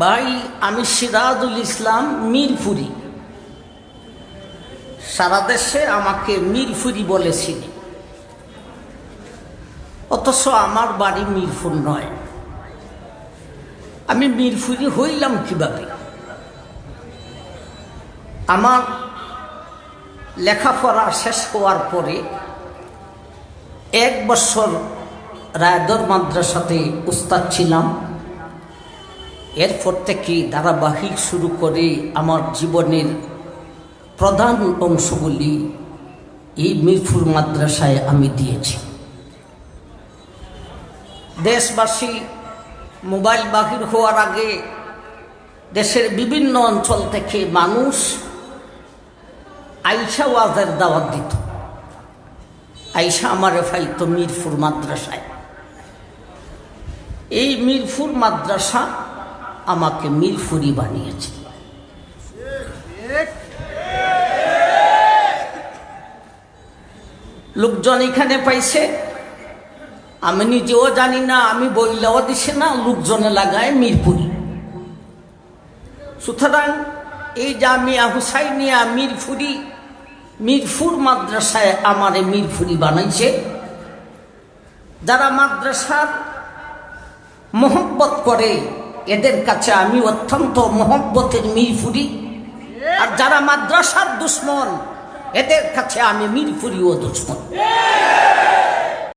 ভাই, আমি সিরাজুল ইসলাম মিরপুরি। সারা দেশে আমাকে মিরপুরি বলেছিল, অথচ আমার বাড়ি মিরপুর নয়। আমি মিরপুরি হইলাম কিভাবে? আমার লেখাপড়া শেষ হওয়ার পরে 1 বছর রায়দর মাদ্রাসাতে উস্তাদ ছিলাম। এরপর থেকে ধারাবাহিক শুরু করে আমার জীবনের প্রধান অংশগুলি এই মিরপুর মাদ্রাসায় আমি দিয়েছি। দেশবাসী মোবাইল বাহির হওয়ার আগে দেশের বিভিন্ন অঞ্চল থেকে মানুষ আইসা ওয়াজের দাওয়াত দিত। আইসা আমারে ফাইতো মিরপুর মাদ্রাসায়। এই মিরপুর মাদ্রাসা আমাকে মিরপুরি বানিয়েছে। লোকজন এখানে পাইছে, আমি নিজেও জানি না, আমি বইলেও দিছে না, লোকজনে লাগায় মিরপুরি। সুতরাং এই জামিয়া হুসাইনিয়া মিরপুরি, মিরপুর মাদ্রাসায় আমারে মিরপুরি বানাইছে। যারা মাদ্রাসার মোহব্বত করে এদের কাছে আমি অত্যন্ত মোহব্বতের মিরপুরি, আর যারা মাদ্রাসার দুশ্মন এদের কাছে আমি মিরপুরি ও দুশ্মন।